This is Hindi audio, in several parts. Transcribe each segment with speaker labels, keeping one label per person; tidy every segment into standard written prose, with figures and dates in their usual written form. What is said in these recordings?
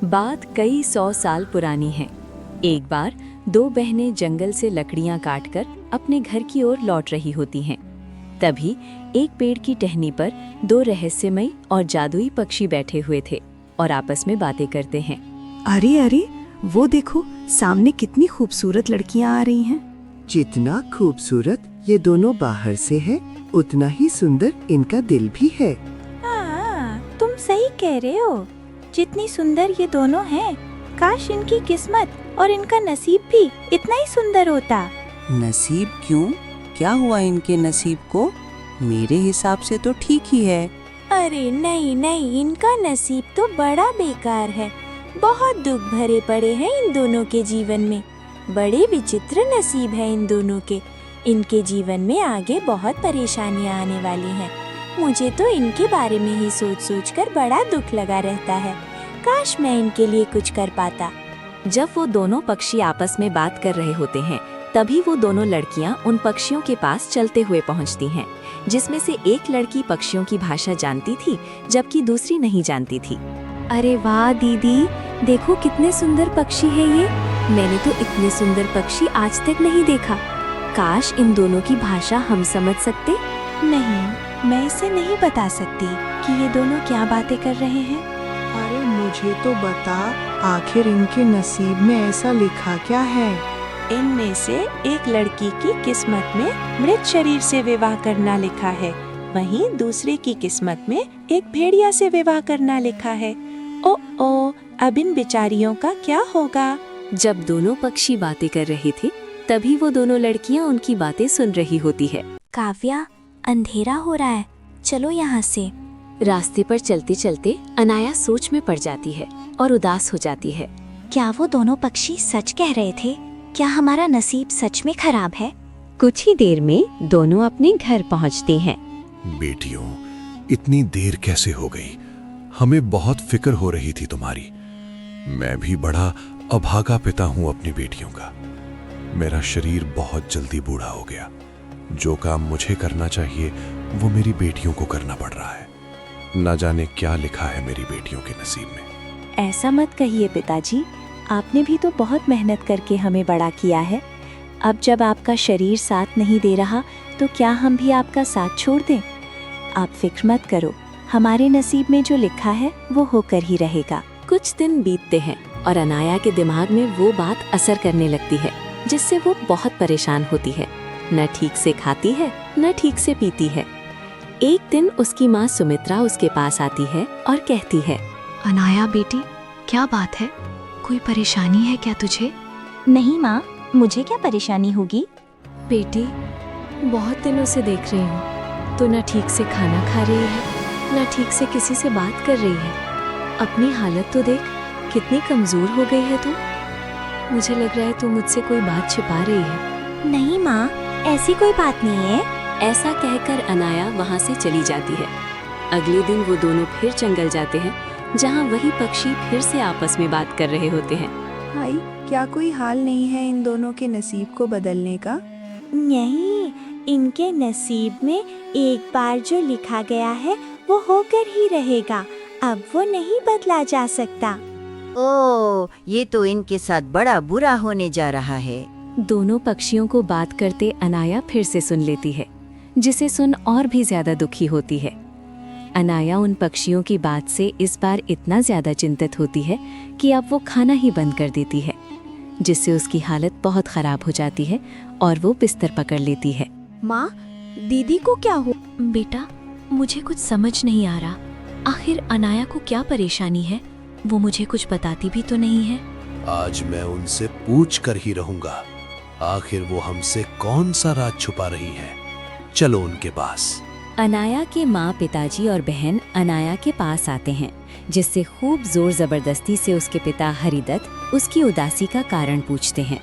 Speaker 1: बात कई 100 साल पुरानी है। एक बार दो बहनें जंगल से लकड़ियां काटकर अपने घर की ओर लौट रही होती हैं। तभी एक पेड़ की टहनी पर दो रहस्यमयी और जादुई पक्षी बैठे हुए थे और आपस में बातें करते हैं।
Speaker 2: अरे अरे, वो देखो, सामने कितनी खूबसूरत लड़कियां आ रही हैं।
Speaker 3: जितना खूबसूरत ये दोनों बाहर से है, उतना ही सुंदर इनका दिल भी है।
Speaker 4: हाँ, तुम सही कह रहे हो। जितनी सुंदर ये दोनों हैं, काश इनकी किस्मत और इनका नसीब भी इतना ही सुंदर होता।
Speaker 5: नसीब क्यों? क्या हुआ इनके नसीब को? मेरे हिसाब से तो ठीक ही है।
Speaker 4: अरे नहीं नहीं, इनका नसीब तो बड़ा बेकार है। बहुत दुख भरे पड़े हैं इन दोनों के जीवन में। बड़े विचित्र नसीब है इन दोनों के। इनके जीवन में आगे बहुत परेशानियां आने वाली हैं। मुझे तो इनके बारे में ही सोच सोच कर बड़ा दुख लगा रहता है। काश मैं इनके लिए कुछ कर पाता।
Speaker 1: जब वो दोनों पक्षी आपस में बात कर रहे होते हैं, तभी वो दोनों लड़कियां उन पक्षियों के पास चलते हुए पहुंचती हैं, जिसमें से एक लड़की पक्षियों की भाषा जानती थी, जबकि दूसरी नहीं जानती थी।
Speaker 4: अरे वाह दीदी, देखो कितने सुंदर पक्षी है ये। मैंने तो इतने सुंदर पक्षी आज तक नहीं देखा। काश इन दोनों की भाषा हम समझ सकते। नहीं, मैं इसे नहीं बता सकती कि ये दोनों क्या बातें कर रहे हैं।
Speaker 2: अरे मुझे तो बता, आखिर इनके नसीब में ऐसा लिखा क्या है?
Speaker 4: इनमें से एक लड़की की किस्मत में मृत शरीर से विवाह करना लिखा है, वहीं दूसरे की किस्मत में एक भेड़िया से विवाह करना लिखा है। ओ, अब इन बेचारियों का क्या होगा?
Speaker 1: जब दोनों पक्षी बातें कर रहे थे, तभी वो दोनों लड़कियां उनकी बातें सुन रही होती है।
Speaker 4: काव्या, अंधेरा हो रहा है, चलो यहाँ से।
Speaker 1: रास्ते पर चलते चलते अनाया सोच में पड़ जाती है और उदास हो जाती है।
Speaker 4: क्या वो दोनों पक्षी सच कह रहे थे? क्या हमारा नसीब सच में खराब है?
Speaker 1: कुछ ही देर में दोनों अपने घर पहुंचते हैं।
Speaker 6: बेटियों, इतनी देर कैसे हो गई? हमें बहुत फिक्र हो रही थी तुम्हारी। मैं भी बड़ा अभागा पिता हूं अपनी बेटियों का। मेरा शरीर बहुत जल्दी बूढ़ा हो गया। जो काम मुझे करना चाहिए वो मेरी बेटियों को करना पड़ रहा है। न जाने क्या लिखा है मेरी बेटियों के नसीब में।
Speaker 4: ऐसा मत कहिए पिताजी, आपने भी तो बहुत मेहनत करके हमें बड़ा किया है। अब जब आपका शरीर साथ नहीं दे रहा, तो क्या हम भी आपका साथ छोड़ दें? आप फिक्र मत करो, हमारे नसीब में जो लिखा है वो होकर ही रहेगा।
Speaker 1: कुछ दिन बीतते हैं और अनाया के दिमाग में वो बात असर करने लगती है, जिससे वो बहुत परेशान होती है। न ठीक से खाती है, न ठीक से पीती है। एक दिन उसकी माँ सुमित्रा उसके पास आती है और कहती है,
Speaker 7: अनाया बेटी, क्या बात है? कोई परेशानी है क्या तुझे?
Speaker 4: नहीं माँ, मुझे क्या परेशानी होगी?
Speaker 1: बेटी, बहुत दिनों से देख रही हूँ, तो न ठीक से खाना खा रही है, न ठीक से किसी से बात कर रही है। अपनी हालत तो देख, कितनी कमजोर हो गई है तू। मुझे लग रहा है तू मुझसे कोई बात छिपा रही है।
Speaker 4: नहीं माँ, ऐसी कोई बात नहीं है।
Speaker 1: ऐसा कहकर अनाया वहाँ से चली जाती है। अगले दिन वो दोनों फिर जंगल जाते हैं, जहाँ वही पक्षी फिर से आपस में बात कर रहे होते हैं।
Speaker 2: भाई, क्या कोई हाल नहीं है इन दोनों के नसीब को बदलने का?
Speaker 4: नहीं, इनके नसीब में एक बार जो लिखा गया है वो होकर ही रहेगा। अब वो नहीं बदला जा सकता।
Speaker 8: ओह, ये तो इनके साथ बड़ा बुरा होने जा रहा है।
Speaker 1: दोनों पक्षियों को बात करते अनाया फिर से सुन लेती है, जिसे सुन और भी ज्यादा दुखी होती है। अनाया उन पक्षियों की बात से इस बार इतना ज्यादा चिंतित होती है कि अब वो खाना ही बंद कर देती है, जिससे उसकी हालत बहुत खराब हो जाती है और वो बिस्तर पकड़ लेती है।
Speaker 7: माँ, दीदी को क्या हो? बेटा, मुझे कुछ समझ नहीं आ रहा। आखिर अनाया को क्या परेशानी है? वो मुझे कुछ बताती भी तो नहीं है।
Speaker 6: आज मैं उनसे पूछ कर ही रहूंगा। आखिर वो हमसे कौन सा राज छुपा रही है। चलो उनके पास।
Speaker 1: अनाया के माँ, पिताजी और बहन अनाया के पास आते हैं, जिससे खूब जोर जबरदस्ती से उसके पिता हरिदत्त उसकी उदासी का कारण पूछते हैं।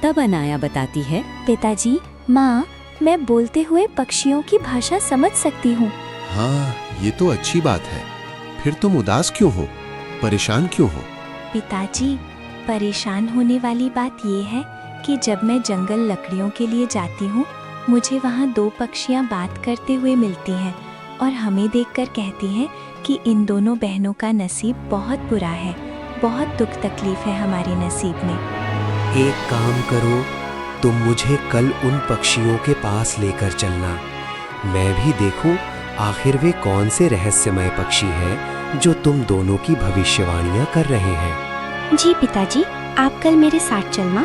Speaker 1: तब अनाया बताती है,
Speaker 4: पिताजी, माँ, मैं बोलते हुए पक्षियों की भाषा समझ सकती हूँ।
Speaker 6: हाँ, ये तो अच्छी बात है। फिर तुम उदास क्यों हो? परेशान क्यों हो?
Speaker 4: पिताजी, परेशान होने वाली बात ये है कि जब मैं जंगल लकड़ियों के लिए जाती हूँ, मुझे वहाँ दो पक्षियाँ बात करते हुए मिलती हैं और हमें देखकर कहती हैं कि इन दोनों बहनों का नसीब बहुत बुरा है, बहुत दुख तकलीफ है हमारे नसीब में।
Speaker 9: एक काम करो, तुम मुझे कल उन पक्षियों के पास लेकर चलना। मैं भी देखूं आखिर वे कौन से रहस्यमय पक्षी हैं जो तुम दोनों की भविष्यवाणियां कर रहे हैं।
Speaker 7: जी पिताजी, आप कल मेरे साथ चलना।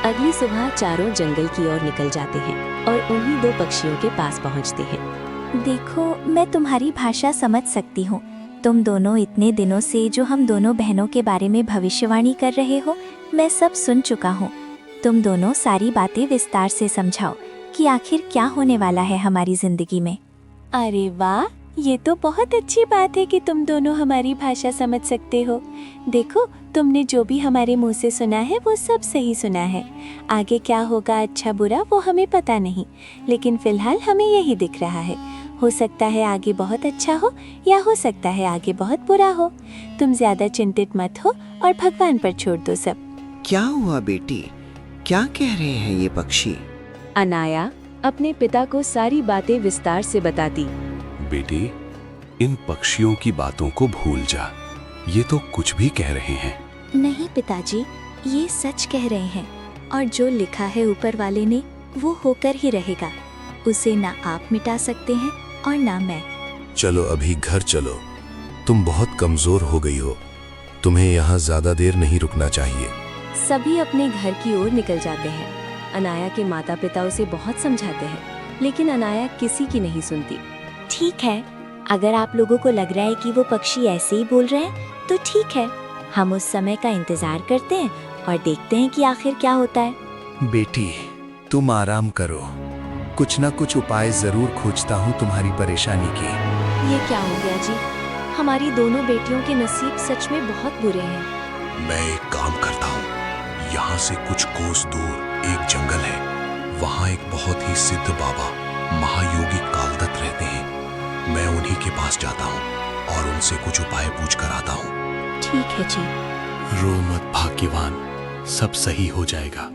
Speaker 1: अगली सुबह चारों जंगल की ओर निकल जाते हैं और उन्हीं दो पक्षियों के पास पहुंचते हैं।
Speaker 4: देखो, मैं तुम्हारी भाषा समझ सकती हूँ। तुम दोनों इतने दिनों से जो हम दोनों बहनों के बारे में भविष्यवाणी कर रहे हो, मैं सब सुन चुका हूँ। तुम दोनों सारी बातें विस्तार से समझाओ कि आखिर क्या होने वाला है हमारी जिंदगी में। अरे वाह, ये तो बहुत अच्छी बात है कि तुम दोनों हमारी भाषा समझ सकते हो। देखो, तुमने जो भी हमारे मुंह से सुना है वो सब सही सुना है। आगे क्या होगा अच्छा बुरा वो हमें पता नहीं, लेकिन फिलहाल हमें यही दिख रहा है। हो सकता है आगे बहुत अच्छा हो या हो सकता है आगे बहुत बुरा हो। तुम ज्यादा चिंतित मत हो और भगवान पर छोड़ दो सब।
Speaker 3: क्या हुआ बेटी, क्या कह रहे हैं ये पक्षी?
Speaker 1: अनाया अपने पिता को सारी बातें विस्तार से बताती।
Speaker 6: बेटी, इन पक्षियों की बातों को भूल जा। ये तो कुछ भी कह रहे हैं।
Speaker 4: नहीं पिताजी, ये सच कह रहे हैं और जो लिखा है ऊपर वाले ने वो होकर ही रहेगा। उसे ना आप मिटा सकते हैं और ना मैं।
Speaker 6: चलो अभी घर चलो, तुम बहुत कमजोर हो गई हो। तुम्हें यहाँ ज्यादा देर नहीं रुकना चाहिए।
Speaker 1: सभी अपने घर की ओर निकल जाते हैं। अनाया के माता पिता उसे बहुत समझाते हैं, लेकिन अनाया किसी की नहीं सुनती।
Speaker 4: ठीक है, अगर आप लोगों को लग रहा है कि वो पक्षी ऐसे ही बोल रहे हैं तो ठीक है, हम उस समय का इंतजार करते हैं और देखते हैं कि आखिर क्या होता है।
Speaker 10: बेटी, तुम आराम करो, कुछ ना कुछ उपाय जरूर खोजता हूँ तुम्हारी परेशानी की।
Speaker 1: ये क्या हो गया जी? हमारी दोनों बेटियों के नसीब सच में बहुत बुरे हैं।
Speaker 6: मैं एक काम करता हूँ, यहाँ से कुछ कोस दूर एक जंगल है। वहाँ एक बहुत ही सिद्ध बाबा महायोगी कालदत्त रहते हैं। मैं उन्हीं के पास जाता हूँ और उनसे कुछ उपाय पूछ कर आता हूँ।
Speaker 4: ठीक है जी।
Speaker 6: रो मत भाग्यवान, सब सही हो जाएगा।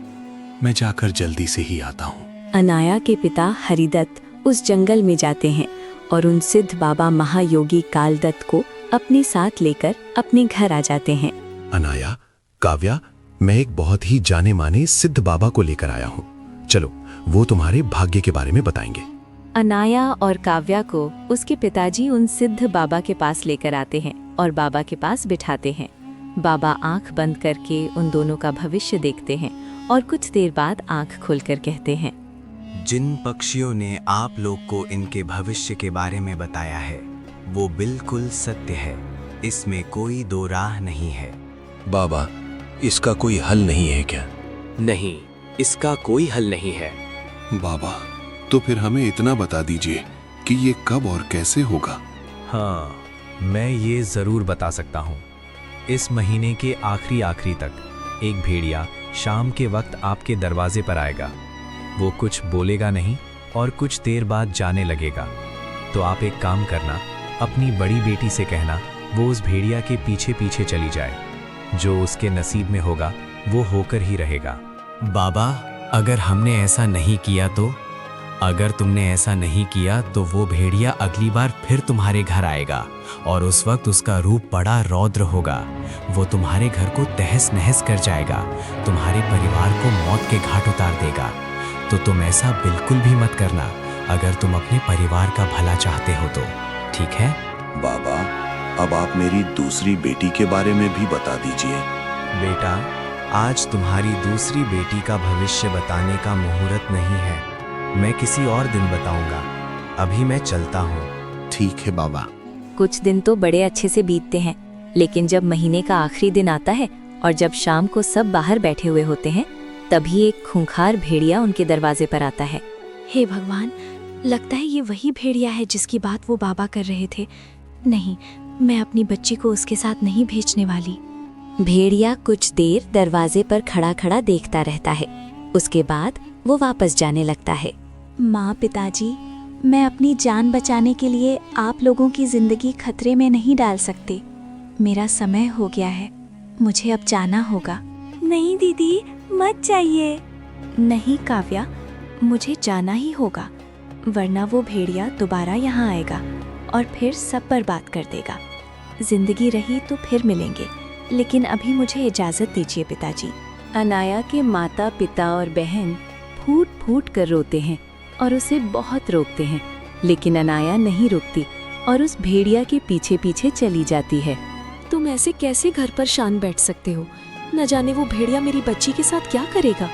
Speaker 6: मैं जाकर जल्दी से ही आता हूँ।
Speaker 1: अनाया के पिता हरिदत्त उस जंगल में जाते हैं और उन सिद्ध बाबा महायोगी कालदत्त को अपने साथ लेकर अपने घर आ जाते हैं।
Speaker 6: अनाया, काव्या, मैं एक बहुत ही जाने माने सिद्ध बाबा को लेकर आया हूँ। चलो, वो तुम्हारे भाग्य के बारे में बताएंगे।
Speaker 1: अनाया और काव्या को उसके पिताजी उन सिद्ध बाबा के पास लेकर आते हैं और बाबा के पास बिठाते हैं। बाबा आंख बंद करके उन दोनों का भविष्य देखते हैं और कुछ देर बाद आंख खोलकर कहते हैं,
Speaker 10: जिन पक्षियों ने आप लोग को इनके भविष्य के बारे में बताया है वो बिल्कुल सत्य है, इसमें कोई दो राह नहीं है।
Speaker 6: बाबा, इसका कोई हल नहीं है क्या?
Speaker 9: नहीं, इसका कोई हल नहीं है।
Speaker 6: बाबा, तो फिर हमें इतना बता दीजिए कि ये कब और कैसे होगा।
Speaker 11: हाँ, मैं ये जरूर बता सकता हूँ। इस महीने के आखिरी तक एक भेड़िया शाम के वक्त आपके दरवाजे पर आएगा। वो कुछ बोलेगा नहीं और कुछ देर बाद जाने लगेगा। तो आप एक काम करना, अपनी बड़ी बेटी से कहना वो उस भेड़िया के पीछे पीछे चली जाए। जो उसके नसीब में होगा वो होकर ही रहेगा।
Speaker 10: बाबा, अगर हमने ऐसा नहीं किया तो? अगर तुमने ऐसा नहीं किया तो वो भेड़िया अगली बार फिर तुम्हारे घर आएगा और उस वक्त उसका रूप बड़ा रौद्र होगा। वो तुम्हारे घर को तहस नहस कर जाएगा, तुम्हारे परिवार को मौत के घाट उतार देगा। तो तुम ऐसा बिल्कुल भी मत करना अगर तुम अपने परिवार का भला चाहते हो तो, ठीक है?
Speaker 6: बाबा, अब आप मेरी दूसरी बेटी के बारे में भी बता दीजिए।
Speaker 10: बेटा, आज तुम्हारी दूसरी बेटी का भविष्य बताने का मुहूर्त नहीं है। मैं किसी और दिन बताऊंगा। अभी मैं चलता हूँ।
Speaker 6: ठीक है बाबा।
Speaker 1: कुछ दिन तो बड़े अच्छे से बीतते हैं, लेकिन जब महीने का आखिरी दिन आता है और जब शाम को सब बाहर बैठे हुए होते हैं, तभी एक खूंखार भेड़िया उनके दरवाजे पर आता है।
Speaker 7: हे भगवान, लगता है ये वही भेड़िया है जिसकी बात वो बाबा कर रहे थे। नहीं, मैं अपनी बच्ची को उसके साथ नहीं भेजने वाली।
Speaker 1: भेड़िया कुछ देर दरवाजे पर खड़ा खड़ा देखता रहता है। उसके बाद वो वापस जाने लगता है।
Speaker 4: माँ, पिताजी, मैं अपनी जान बचाने के लिए आप लोगों की जिंदगी खतरे में नहीं डाल सकते। मेरा समय हो गया है, मुझे अब जाना होगा। नहीं दीदी, मत जाइए। नहीं काव्या, मुझे जाना ही होगा, वरना वो भेड़िया दोबारा यहाँ आएगा और फिर सब बर्बाद कर देगा। जिंदगी रही तो फिर मिलेंगे,
Speaker 7: लेकिन अभी मुझे इजाज़त दीजिए पिताजी।
Speaker 1: अनाया के माता पिता और बहन फूट फूट कर रोते हैं और उसे बहुत रोकते हैं, लेकिन अनाया नहीं रुकती और उस भेड़िया के पीछे पीछे चली जाती है।
Speaker 7: तुम ऐसे कैसे घर पर शान बैठ सकते हो? न जाने वो भेड़िया मेरी बच्ची के साथ क्या करेगा।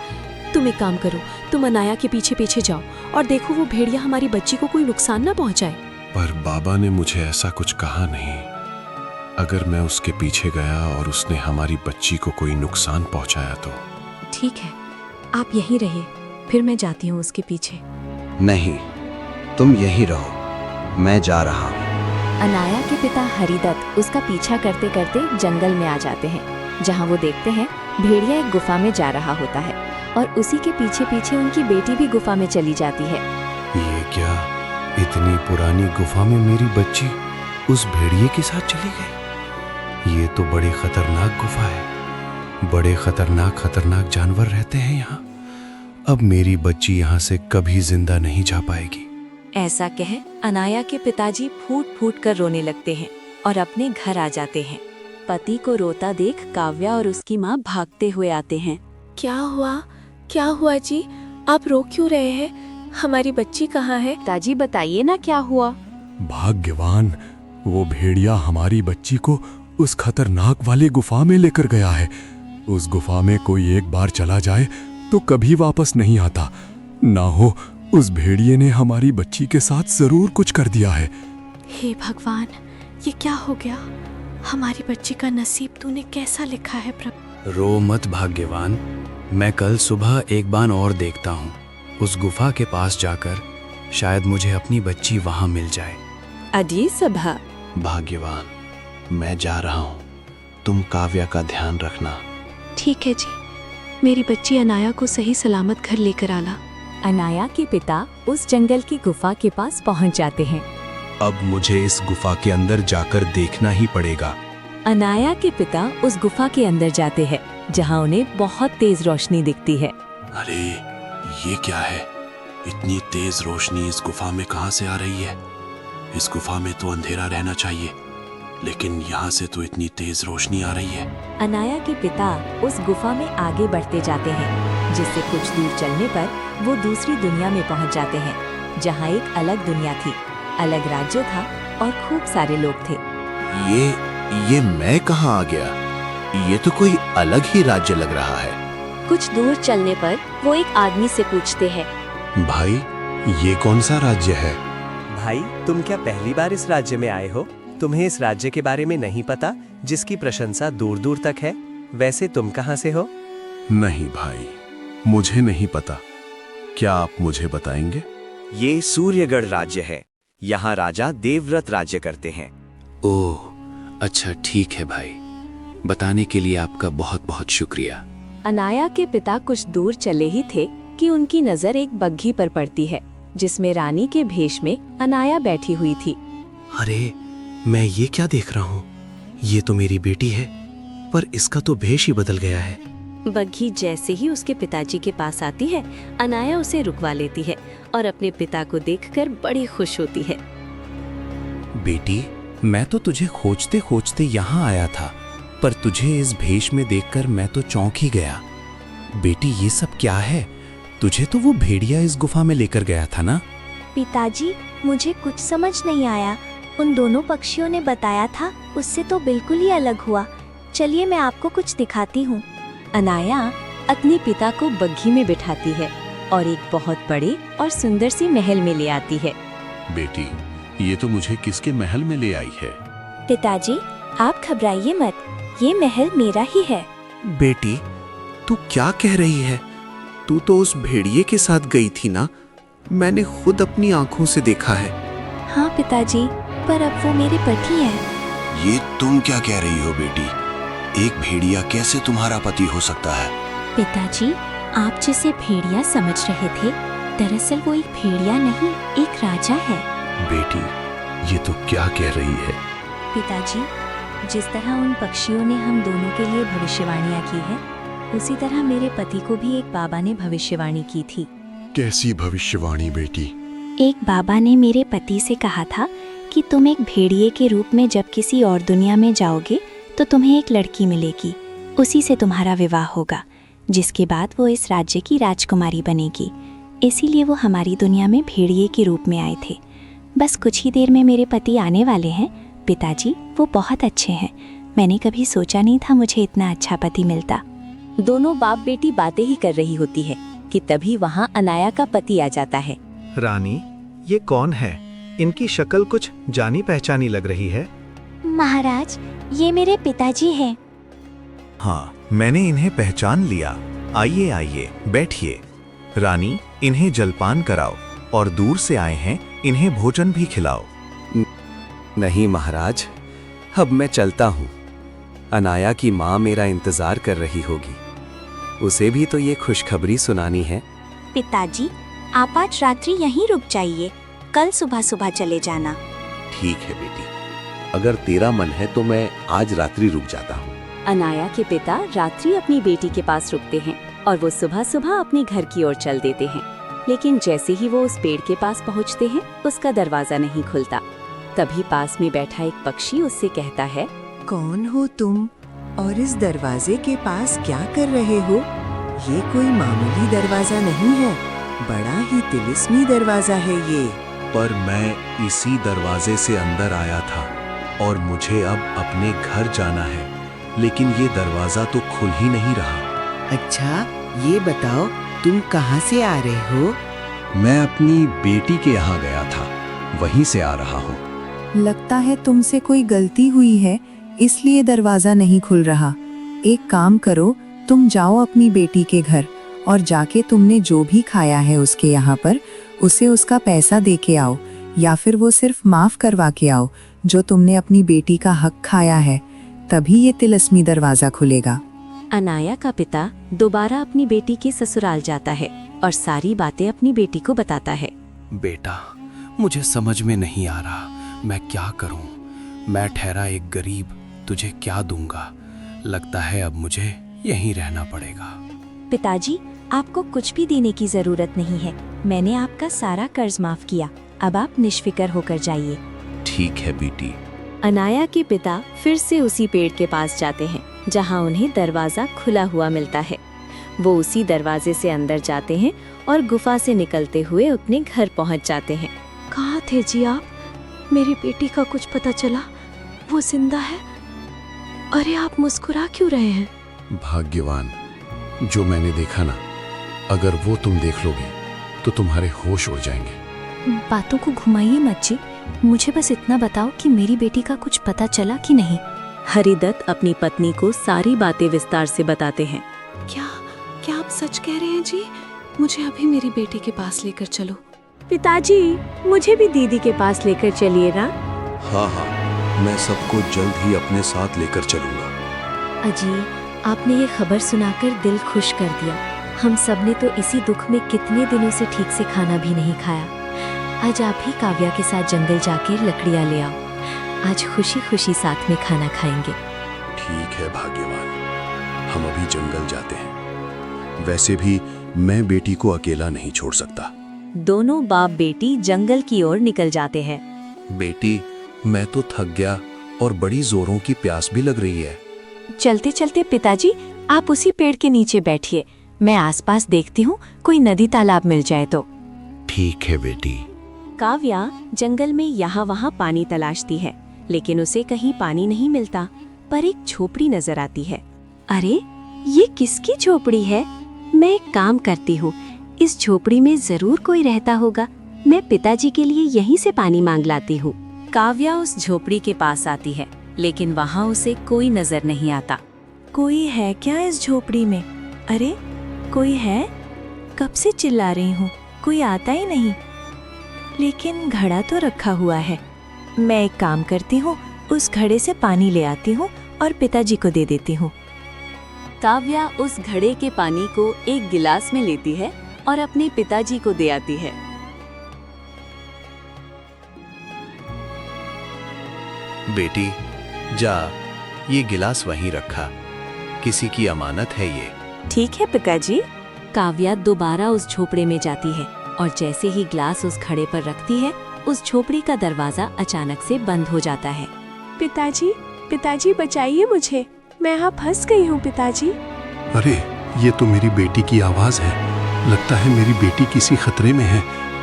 Speaker 7: तुम एक काम करो, तुम अनाया के पीछे पीछे जाओ और देखो वो भेड़िया हमारी बच्ची को कोई नुकसान ना पहुंचाए।
Speaker 6: पर बाबा ने मुझे ऐसा कुछ कहा नहीं। अगर मैं उसके पीछे गया और उसने हमारी बच्ची को कोई नुकसान पहुंचाया तो?
Speaker 7: ठीक है, आप यहीं रहिए, फिर मैं जाती हूँ उसके पीछे।
Speaker 9: नहीं, तुम यहीं रहो, मैं जा रहा हूँ।
Speaker 1: अनाया के पिता हरिदत्त उसका पीछा करते करते जंगल में आ जाते हैं, जहाँ वो देखते हैं भेड़िया एक गुफा में जा रहा होता है और उसी के पीछे पीछे उनकी बेटी भी गुफा में चली जाती है।
Speaker 6: ये क्या, इतनी पुरानी गुफा में मेरी बच्ची उस भेड़िए के साथ चली गई? ये तो बड़ी खतरनाक गुफा है। बड़े खतरनाक जानवर रहते हैं यहाँ। अब मेरी बच्ची यहाँ से कभी जिंदा नहीं जा पाएगी।
Speaker 1: ऐसा कह अनाया के पिताजी फूट फूट कर रोने लगते हैं और अपने घर आ जाते हैं। पति को रोता देख काव्या और उसकी माँ भागते हुए आते हैं।
Speaker 7: क्या हुआ जी? आप रो क्यों रहे हैं? हमारी बच्ची कहाँ है?
Speaker 1: पिताजी बताइए ना क्या हुआ।
Speaker 6: भाग्यवान, वो भेड़िया हमारी बच्ची को उस खतरनाक वाली गुफा में लेकर गया है। उस गुफा में कोई एक बार चला जाए तो कभी वापस नहीं आता। ना हो उस भेड़िए ने हमारी बच्ची के साथ जरूर कुछ कर दिया है।
Speaker 7: हे भगवान, ये क्या हो गया? हमारी बच्ची का नसीब तूने कैसा लिखा है प्रभु?
Speaker 10: रो मत भाग्यवान, मैं कल सुबह एक बार और देखता हूँ। उस गुफा के पास जाकर शायद मुझे अपनी बच्ची वहाँ मिल जाए।
Speaker 1: अजी सभा।
Speaker 6: भाग्यवान, मैं जा रहा हूँ, तुम काव्या का ध्यान रखना।
Speaker 7: ठीक है जी, मेरी बच्ची अनाया को सही सलामत घर लेकर आना।
Speaker 1: अनाया के पिता उस जंगल की गुफा के पास पहुंच जाते हैं।
Speaker 11: अब मुझे इस गुफा के अंदर जाकर देखना ही पड़ेगा।
Speaker 1: अनाया के पिता उस गुफा के अंदर जाते हैं, जहां उन्हें बहुत तेज रोशनी दिखती है।
Speaker 6: अरे ये क्या है? इतनी तेज रोशनी इस गुफा में कहाँ से आ रही है? इस गुफा में तो अंधेरा रहना चाहिए, लेकिन यहाँ से तो इतनी तेज रोशनी आ रही है।
Speaker 1: अनाया के पिता उस गुफा में आगे बढ़ते जाते हैं, जिससे कुछ दूर चलने पर वो दूसरी दुनिया में पहुंच जाते हैं, जहाँ एक अलग दुनिया थी, अलग राज्य था और खूब सारे लोग थे।
Speaker 9: ये मैं कहाँ आ गया? ये तो कोई अलग ही राज्य लग रहा है।
Speaker 7: कुछ दूर चलने पर वो एक आदमी से पूछते हैं,
Speaker 6: भाई, ये कौन सा राज्य है?
Speaker 12: भाई, तुम क्या पहली बार इस राज्य में आए हो? तुम्हें इस राज्य के बारे में नहीं पता, जिसकी प्रशंसा दूर दूर तक है? वैसे तुम कहाँ से हो?
Speaker 6: नहीं भाई, मुझे नहीं पता। क्या आप मुझे बताएंगे?
Speaker 12: ये सूर्यगढ़ राज्य है। यहाँ राजा देवव्रत राज्य करते हैं।
Speaker 10: ओह, अच्छा ठीक है भाई, बताने के लिए आपका बहुत बहुत शुक्रिया।
Speaker 1: अनाया के पिता कुछ दूर चले ही थे कि उनकी नजर एक बग्घी पर पड़ती है, जिसमें रानी के भेष में अनाया बैठी हुई थी।
Speaker 9: अरे, मैं ये क्या देख रहा हूँ? ये तो मेरी बेटी है, पर इसका तो भेष ही बदल गया है।
Speaker 1: बग्घी जैसे ही उसके पिताजी के पास आती है, अनाया उसे रुकवा लेती है और अपने पिता को देखकर बड़ी खुश होती है।
Speaker 9: बेटी, मैं तो तुझे खोजते खोजते यहाँ आया था, पर तुझे इस भेष में देखकर मैं तो चौंक ही गया। बेटी, ये सब क्या है? तुझे तो वो भेड़िया इस गुफा में लेकर गया था ना?
Speaker 4: पिताजी, मुझे कुछ समझ नहीं आया। उन दोनों पक्षियों ने बताया था, उससे तो बिल्कुल ही अलग हुआ। चलिए मैं आपको कुछ दिखाती हूँ।
Speaker 1: अनाया अपने पिता को बग्घी में बिठाती है और एक बहुत बड़े और सुंदर सी महल में ले आती है।
Speaker 6: बेटी, ये तो मुझे किसके महल में ले आई है?
Speaker 4: पिताजी, आप घबराइए मत, ये महल मेरा ही है।
Speaker 9: बेटी, तू क्या कह रही है? तू तो उस भेड़िए के साथ गई थी ना? मैंने खुद अपनी आंखों से देखा है।
Speaker 4: हाँ पिताजी, पर अब वो मेरे पति हैं।
Speaker 6: ये तुम क्या कह रही हो बेटी? एक भेड़िया कैसे तुम्हारा पति हो सकता है?
Speaker 4: पिताजी, आप जिसे भेड़िया समझ रहे थे, दरअसल वो एक भेड़िया नहीं, एक राजा है।
Speaker 6: बेटी, ये तो क्या कह रही है?
Speaker 1: पिताजी, जिस तरह उन पक्षियों ने हम दोनों के लिए भविष्यवाणियाँ की है, उसी तरह मेरे पति को भी एक बाबा ने भविष्यवाणी की थी।
Speaker 6: कैसी भविष्यवाणी बेटी?
Speaker 4: एक बाबा ने मेरे पति से कहा था कि तुम एक भेड़िए के रूप में जब किसी और दुनिया में जाओगे तो तुम्हें एक लड़की मिलेगी, उसी से तुम्हारा विवाह होगा, जिसके बाद वो इस राज्य की राजकुमारी बनेगी। इसीलिए वो हमारी दुनिया में भेड़िए के रूप में आए थे। बस कुछ ही देर में मेरे पति आने वाले हैं। पिताजी, वो बहुत अच्छे हैं। मैंने कभी सोचा नहीं था मुझे इतना अच्छा पति मिलता।
Speaker 1: दोनों बाप बेटी बातें ही कर रही होती है कि तभी वहाँ अनाया का पति आ जाता है।
Speaker 11: रानी, ये कौन है? इनकी शक्ल कुछ जानी पहचानी लग रही है।
Speaker 4: महाराज, ये मेरे पिताजी हैं।
Speaker 11: हाँ, मैंने इन्हें पहचान लिया। आइए आइए, बैठिए। रानी, इन्हें जलपान कराओ और दूर से आए हैं, इन्हें भोजन भी खिलाओ।
Speaker 12: नहीं महाराज, अब मैं चलता हूँ। अनाया की माँ मेरा इंतजार कर रही होगी, उसे भी तो ये खुशखबरी सुनानी है।
Speaker 4: पिताजी, आप आज रात्रि यहीं रुक जाइए, कल सुबह सुबह चले जाना।
Speaker 6: ठीक है बेटी, अगर तेरा मन है तो मैं आज रात्रि रुक जाता हूँ।
Speaker 1: अनाया के पिता रात्रि अपनी बेटी के पास रुकते हैं और वो सुबह सुबह अपने घर की ओर चल देते हैं। लेकिन जैसे ही वो उस पेड़ के पास पहुंचते हैं, उसका दरवाजा नहीं खुलता। तभी पास में बैठा एक पक्षी उससे कहता है,
Speaker 2: कौन हो तुम और इस दरवाजे के पास क्या कर रहे हो? ये कोई मामूली दरवाजा नहीं है, बड़ा ही तिलिस्मी दरवाजा है ये।
Speaker 6: पर मैं इसी दरवाजे से अंदर आया था और मुझे अब अपने घर जाना है, लेकिन ये दरवाजा तो खुल ही नहीं रहा।
Speaker 3: अच्छा, ये बताओ तुम कहाँ से आ रहे हो?
Speaker 6: मैं अपनी बेटी के यहाँ गया था, वहीं से आ रहा हूँ।
Speaker 2: लगता है तुमसे कोई गलती हुई है, इसलिए दरवाजा नहीं खुल रहा। एक काम करो, तुम जाओ अपनी बेटी के घर और जाके तुमने जो भी खाया है उसके यहाँ पर उसे उसका पैसा दे के आओ, या फिर वो सिर्फ माफ करवा के आओ जो तुमने अपनी बेटी का हक खाया है। तभी ये तिलिस्मी दरवाजा खुलेगा।
Speaker 1: अनाया का पिता दोबारा अपनी बेटी के ससुराल जाता है और सारी बातें अपनी बेटी को बताता है।
Speaker 10: बेटा, मुझे समझ में नहीं आ रहा मैं क्या करूं। मैं ठहरा एक गरीब, तुझे क्या दूंगा। लगता है अब मुझे यहीं रहना पड़ेगा।
Speaker 4: पिताजी, आपको कुछ भी देने की जरूरत नहीं है। मैंने आपका सारा कर्ज माफ किया। अब आप निश्फिक्र होकर जाइए।
Speaker 6: ठीक है बेटी।
Speaker 1: अनाया के पिता फिर से उसी पेड़ के पास जाते हैं जहां उन्हें दरवाजा खुला हुआ मिलता है। वो उसी दरवाजे से अंदर जाते हैं और गुफा से निकलते हुए अपने घर पहुंच जाते हैं।
Speaker 7: कहाँ थे जी आप? मेरी बेटी का कुछ पता चला? वो जिंदा है? अरे आप मुस्कुरा क्यों रहे हैं?
Speaker 6: भाग्यवान, जो मैंने देखा ना, अगर वो तुम देख लोगे तो तुम्हारे होश उड़ जाएंगे।
Speaker 7: बातों को घुमाइए मत जी, मुझे बस इतना बताओ कि मेरी बेटी का कुछ पता चला कि नहीं।
Speaker 1: हरिदत्त अपनी पत्नी को सारी बातें विस्तार से बताते हैं।
Speaker 7: क्या आप सच कह रहे हैं जी? मुझे अभी मेरी बेटी के पास लेकर चलो।
Speaker 1: पिताजी, मुझे भी दीदी के पास लेकर चलिए ना।
Speaker 6: हाँ हाँ, मैं सबको जल्द ही अपने साथ लेकर चलूंगा।
Speaker 1: अजी, आपने ये खबर सुनाकर दिल खुश कर दिया। हम सब ने तो इसी दुख में कितने दिनों से ठीक से खाना भी नहीं खाया। आज आप ही काव्या के साथ जंगल जाके लकड़ियाँ ले आओ। आज खुशी खुशी साथ में खाना खाएंगे।
Speaker 6: ठीक है भाग्यवान, हम अभी जंगल जाते हैं। वैसे भी मैं बेटी को अकेला नहीं छोड़ सकता।
Speaker 1: दोनों बाप बेटी जंगल की ओर निकल जाते हैं।
Speaker 6: बेटी, मैं तो थक गया और बड़ी जोरों की प्यास भी लग रही है।
Speaker 1: चलते चलते पिताजी, आप उसी पेड़ के नीचे बैठिए। मैं आसपास देखती हूँ, कोई नदी तालाब मिल जाए तो।
Speaker 6: ठीक है बेटी।
Speaker 1: काव्या जंगल में यहाँ वहाँ पानी तलाशती है, लेकिन उसे कहीं पानी नहीं मिलता। पर एक झोपड़ी नजर आती है। अरे, ये किसकी झोपड़ी है? मैं एक काम करती हूँ, इस झोपड़ी में जरूर कोई रहता होगा। मैं पिताजी के लिए यहीं से पानी मांग लाती हूँ। काव्या उस झोपड़ी के पास आती है, लेकिन वहाँ उसे कोई नजर नहीं आता।
Speaker 4: कोई है क्या इस झोपड़ी में? अरे, कोई है? कब से चिल्ला रही हूँ, कोई आता ही नहीं। लेकिन घड़ा तो रखा हुआ है। मैं एक काम करती हूँ, उस घड़े से पानी ले आती हूँ और पिताजी को दे देती हूँ।
Speaker 1: काव्या उस घड़े के पानी को एक गिलास में लेती है और अपने पिताजी को दे आती है।
Speaker 11: बेटी, जा, ये गिलास वहीं रखा। किसी की अमानत है ये।
Speaker 1: ठीक है पिताजी। काव्या दोबारा उस झोपड़े में जाती है और जैसे ही ग्लास उस घड़े पर रखती है, उस झोपड़ी का दरवाजा अचानक से बंद हो जाता है।
Speaker 4: पिताजी, पिताजी बचाइए मुझे, मैं यहाँ फंस गई हूँ पिताजी।
Speaker 6: अरे ये तो मेरी बेटी की आवाज है। लगता है मेरी बेटी किसी खतरे में है,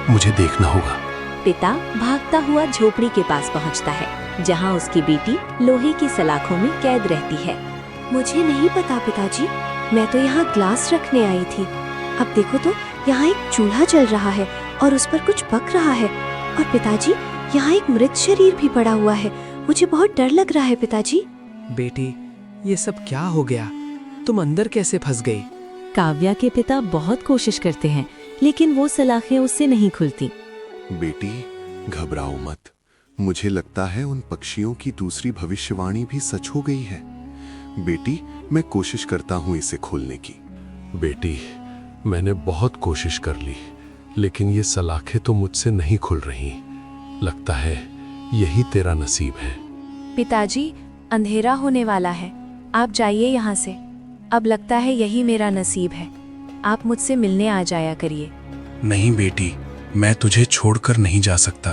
Speaker 6: मुझे देखना होगा।
Speaker 1: पिता भागता हुआ झोपड़ी के पास पहुंचता है, जहां उसकी बेटी लोहे की सलाखों में कैद रहती है।
Speaker 7: मुझे नहीं पता पिताजी, मैं तो यहाँ ग्लास रखने आई थी। अब देखो तो यहाँ एक चूल्हा जल रहा है और उस पर कुछ पक रहा है। और पिताजी यहाँ एक मृत शरीर भी पड़ा हुआ है, मुझे बहुत डर लग रहा है पिताजी।
Speaker 13: बेटी, ये सब क्या हो गया? तुम अंदर कैसे फंस गई?
Speaker 1: काव्या के पिता बहुत कोशिश करते हैं, लेकिन वो सलाखें उससे नहीं खुलती।
Speaker 6: बेटी घबराओ मत, मुझे लगता है उन पक्षियों की दूसरी भविष्यवाणी भी सच हो गई है। बेटी मैं कोशिश करता हूँ इसे खोलने की। बेटी मैंने बहुत कोशिश कर ली, लेकिन ये सलाखें तो मुझसे नहीं खुल रही। लगता है यही तेरा नसीब है।
Speaker 4: पिताजी अंधेरा होने वाला है, आप जाइए यहाँ से। अब लगता है यही मेरा नसीब है, आप मुझसे मिलने आ जाया करिए।
Speaker 6: नहीं बेटी, मैं तुझे छोड़कर नहीं जा सकता।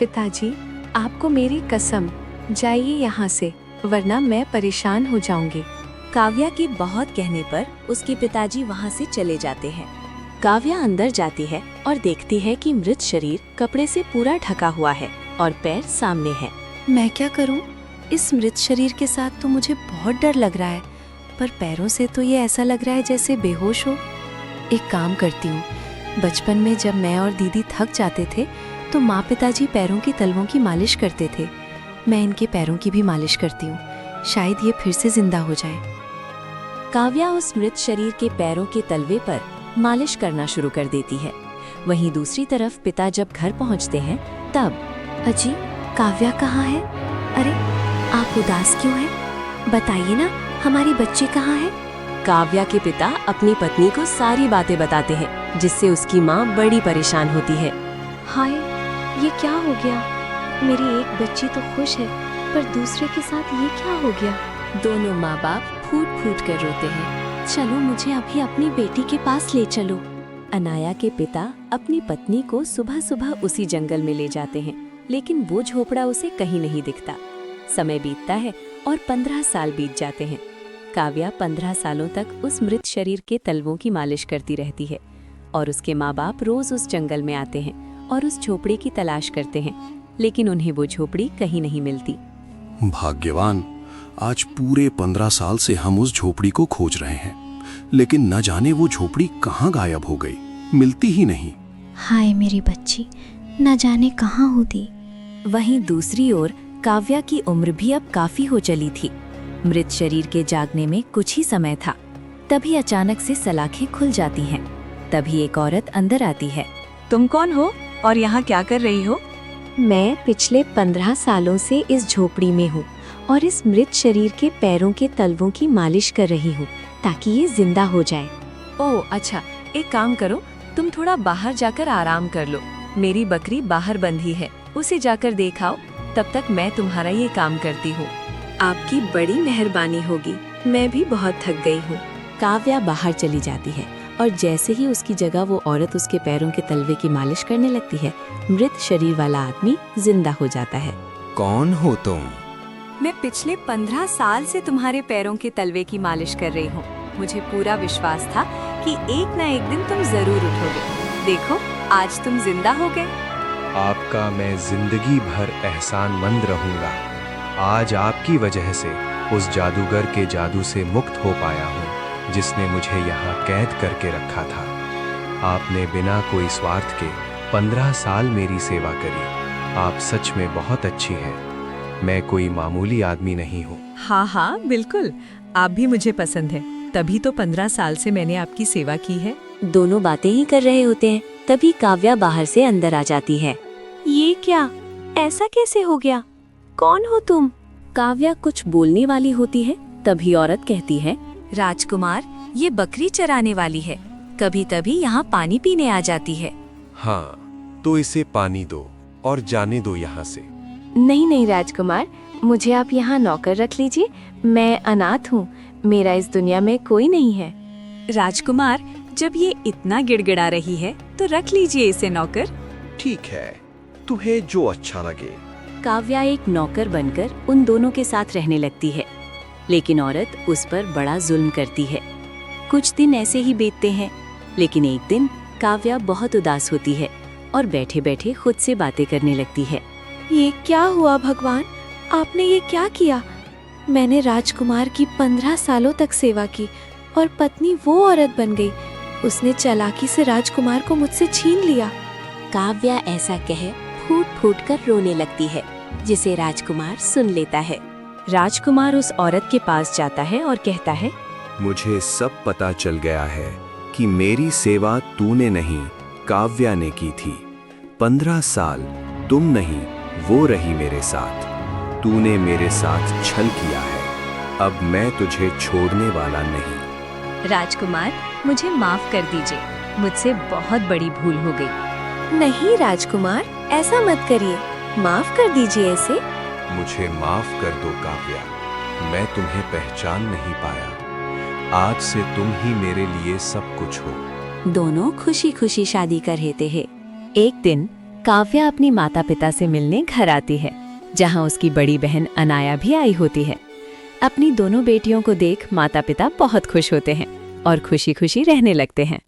Speaker 4: पिताजी आपको मेरी कसम, जाइए यहाँ से, वरना मैं परेशान हो जाऊंगी।
Speaker 1: काव्या के बहुत कहने पर उसके पिताजी वहां से चले जाते हैं। काव्या अंदर जाती है और देखती है कि मृत शरीर कपड़े से पूरा ढका हुआ है और पैर सामने है।
Speaker 7: मैं क्या करूं? इस मृत शरीर के साथ तो मुझे बहुत डर लग रहा है, पर पैरों से तो ये ऐसा लग रहा है जैसे बेहोश हो। एक काम करती हूँ, बचपन में जब मैं और दीदी थक जाते थे तो माँ पिताजी पैरों की तलवों की मालिश करते थे। मैं इनके पैरों की भी मालिश करती हूँ, शायद ये फिर से जिंदा हो जाए।
Speaker 1: काव्या उस मृत शरीर के पैरों के तलवे पर मालिश करना शुरू कर देती है। वहीं दूसरी तरफ पिता जब घर पहुंचते हैं तब
Speaker 7: अजी, काव्या कहाँ है? अरे आप उदास क्यों हैं? बताइए ना, हमारी बच्ची कहाँ है?
Speaker 1: काव्या के पिता अपनी पत्नी को सारी बातें बताते हैं, जिससे उसकी माँ बड़ी परेशान होती है।
Speaker 7: हाय, ये क्या हो गया? मेरी एक बच्ची तो खुश है, पर दूसरे के साथ ये क्या हो गया?
Speaker 1: दोनों माँ बाप फूट फूट कर रोते हैं।
Speaker 7: चलो मुझे अभी अपनी बेटी के पास ले चलो।
Speaker 1: अनाया के पिता अपनी पत्नी को सुबह सुबह उसी जंगल में ले जाते हैं, लेकिन वो झोपड़ा उसे कहीं नहीं दिखता। समय बीतता है और 15 साल बीत जाते हैं। काव्या 15 सालों तक उस मृत शरीर के तलवों की मालिश करती रहती है और उसके माँ बाप रोज उस जंगल में आते हैं और उस झोपड़ी की तलाश करते हैं, लेकिन उन्हें वो झोपड़ी कहीं नहीं मिलती।
Speaker 6: भाग्यवान, आज पूरे 15 साल से हम उस झोपड़ी को खोज रहे हैं, लेकिन न जाने वो झोपड़ी कहाँ गायब हो गई, मिलती ही नहीं।
Speaker 7: हाय मेरी बच्ची, न जाने कहाँ होती।
Speaker 1: वहीं दूसरी ओर काव्या की उम्र भी अब काफी हो चली थी। मृत शरीर के जागने में कुछ ही समय था, तभी अचानक से सलाखें खुल जाती हैं। तभी एक औरत अंदर आती है।
Speaker 14: तुम कौन हो और यहाँ क्या कर रही हो?
Speaker 4: मैं पिछले 15 सालों से इस झोपड़ी में हूँ और इस मृत शरीर के पैरों के तलवों की मालिश कर रही हूँ ताकि ये जिंदा हो जाए।
Speaker 14: ओह अच्छा, एक काम करो, तुम थोड़ा बाहर जाकर आराम कर लो। मेरी बकरी बाहर बंधी है, उसे जाकर देखाओ, तब तक मैं तुम्हारा ये काम करती हूँ। आपकी बड़ी मेहरबानी होगी, मैं भी बहुत थक गई हूँ।
Speaker 1: काव्या बाहर चली जाती है और जैसे ही उसकी जगह वो औरत उसके पैरों के तलवे की मालिश करने लगती है, मृत शरीर वाला आदमी जिंदा हो जाता है।
Speaker 10: कौन हो तुम?
Speaker 14: मैं पिछले 15 साल से तुम्हारे पैरों के तलवे की मालिश कर रही हूँ। मुझे पूरा विश्वास था कि एक न एक दिन तुम जरूर उठोगे। देखो, आज तुम जिंदा हो गए।
Speaker 11: आपका मैं जिंदगी भर एहसानमंद रहूंगा। आज आपकी वजह से उस जादूगर के जादू से मुक्त हो पाया हूँ, जिसने मुझे यहाँ कैद करके रखा था। आपने बिना कोई स्वार्थ के 15 साल मेरी सेवा करी। आप सच में बहुत अच्छी हैं। मैं कोई मामूली आदमी नहीं हूँ।
Speaker 14: हाँ हाँ बिल्कुल, आप भी मुझे पसंद है, तभी तो 15 साल से मैंने आपकी सेवा की है।
Speaker 1: दोनों बातें ही कर रहे होते हैं, तभी काव्या बाहर से अंदर आ जाती है।
Speaker 4: ये क्या? ऐसा कैसे हो गया? कौन हो तुम?
Speaker 1: काव्या कुछ बोलने वाली होती है, तभी औरत कहती है,
Speaker 14: राजकुमार, ये बकरी चराने वाली है, कभी कभी यहाँ पानी पीने आ जाती है।
Speaker 12: हाँ, तो इसे पानी दो और जाने दो यहाँ से।
Speaker 4: नहीं नहीं राजकुमार, मुझे आप यहाँ नौकर रख लीजिए। मैं अनाथ हूँ, मेरा इस दुनिया में कोई नहीं है।
Speaker 14: राजकुमार, जब ये इतना गिड़गिड़ा रही है तो रख लीजिए इसे नौकर।
Speaker 12: ठीक है, तुम्हें जो अच्छा लगे।
Speaker 1: काव्या एक नौकर बनकर उन दोनों के साथ रहने लगती है, लेकिन औरत उस पर बड़ा जुल्म करती है। कुछ दिन ऐसे ही बीतते हैं, लेकिन एक दिन काव्या बहुत उदास होती है और बैठे बैठे खुद से बातें करने लगती है।
Speaker 7: ये क्या हुआ भगवान, आपने ये क्या किया? मैंने राजकुमार की 15 सालों तक सेवा की और पत्नी वो औरत बन गई। उसने चालाकी से राजकुमार को मुझसे छीन लिया।
Speaker 4: काव्या ऐसा कह फूट फूट कर रोने लगती है, जिसे राजकुमार सुन लेता है।
Speaker 1: राजकुमार उस औरत के पास जाता है और कहता है,
Speaker 12: मुझे सब पता चल गया है कि मेरी सेवा तूने नहीं, काव्या ने की थी। 15 साल तुम नहीं, वो रही मेरे साथ। तूने मेरे साथ छल किया है, अब मैं तुझे छोड़ने वाला नहीं।
Speaker 14: राजकुमार, मुझे माफ कर दीजिए, मुझसे बहुत बड़ी भूल हो गई।
Speaker 7: नहीं राजकुमार, ऐसा मत करिए, माफ कर दीजिए इसे।
Speaker 6: मुझे माफ कर दो काव्या, मैं तुम्हें पहचान नहीं पाया। आज से तुम ही मेरे लिए सब कुछ हो।
Speaker 1: दोनों खुशी खुशी शादी कर लेते हैं। एक दिन काव्या अपनी माता पिता से मिलने घर आती है, जहां उसकी बड़ी बहन अनाया भी आई होती है। अपनी दोनों बेटियों को देख माता पिता बहुत खुश होते हैं और खुशी खुशी रहने लगते हैं।